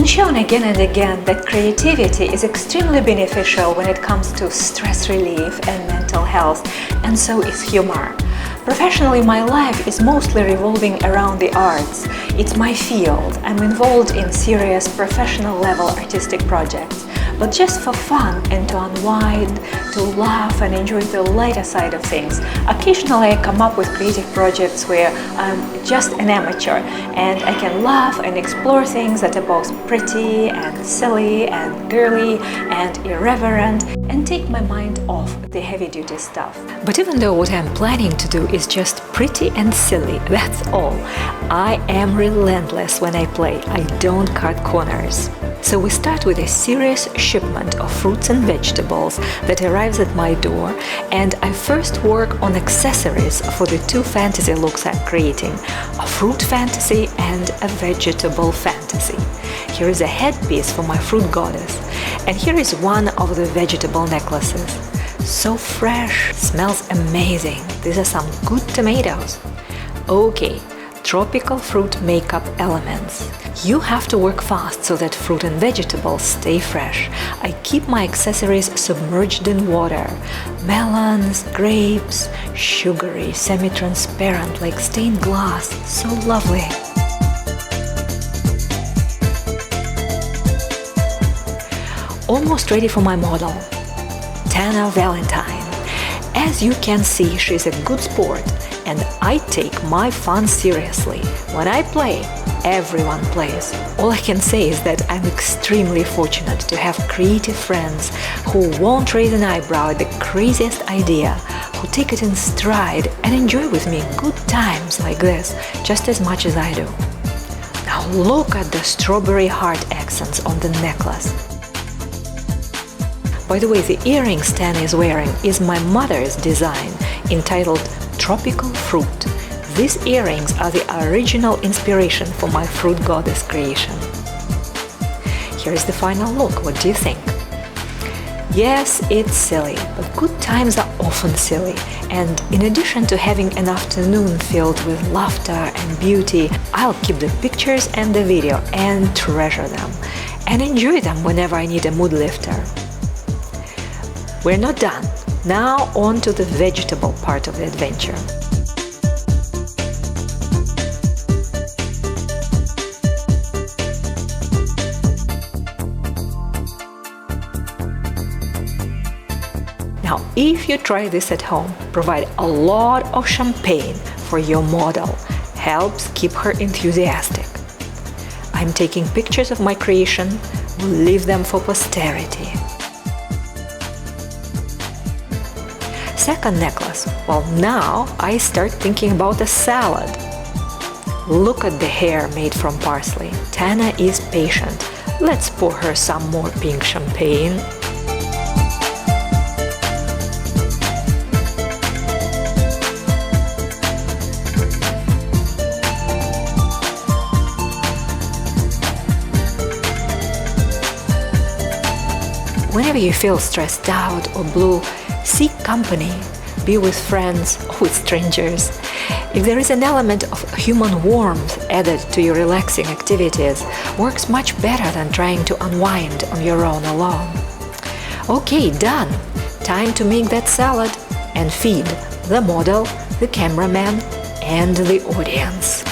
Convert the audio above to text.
been shown again and again that creativity is extremely beneficial when it comes to stress relief and mental health, and so is humor. Professionally, my life is mostly revolving around the arts. It's my field. I'm involved in serious professional-level artistic projects. But just for fun and to unwind, to laugh and enjoy the lighter side of things, occasionally I come up with creative projects where I'm just an amateur and I can laugh and explore things that are both pretty and silly and girly and irreverent and take my mind off the heavy-duty stuff. But even though what I'm planning to do is just pretty and silly, that's all, I am relentless when I play. I don't cut corners. So we start with a serious shipment of fruits and vegetables that arrives at my door, and I first work on accessories for the two fantasy looks I'm creating, a fruit fantasy and a vegetable fantasy. Here is a headpiece for my fruit goddess, and here is one of the vegetable necklaces. So fresh, smells amazing. These are some good tomatoes. Okay, tropical fruit makeup elements. You have to work fast so that fruit and vegetables stay fresh. I keep my accessories submerged in water. Melons, grapes, sugary, semi-transparent like stained glass. So lovely. Almost ready for my model, Tanna Valentine. As you can see, she's a good sport, and I take my fun seriously. When I play, everyone plays. All I can say is that I'm extremely fortunate to have creative friends who won't raise an eyebrow at the craziest idea, who take it in stride and enjoy with me good times like this just as much as I do. Now look at the strawberry heart accents on the necklace. By the way, the earrings Tanna is wearing is my mother's design, entitled Tropical Fruit. These earrings are the original inspiration for my fruit goddess creation. Here is the final look. What do you think? Yes, it's silly, but good times are often silly. And in addition to having an afternoon filled with laughter and beauty, I'll keep the pictures and the video and treasure them and enjoy them whenever I need a mood lifter. We're not done. Now on to the vegetable part of the adventure. Now, if you try this at home, provide a lot of champagne for your model. Helps keep her enthusiastic. I'm taking pictures of my creation. We'll leave them for posterity. Second necklace. Well, now I start thinking about a salad. Look at the hair made from parsley. Tanna is patient. Let's pour her some more pink champagne. Whenever you feel stressed out or blue, seek company. Be with friends or with strangers. If there is an element of human warmth added to your relaxing activities, works much better than trying to unwind on your own alone. Okay, done. Time to make that salad and feed the model, the cameraman, and the audience.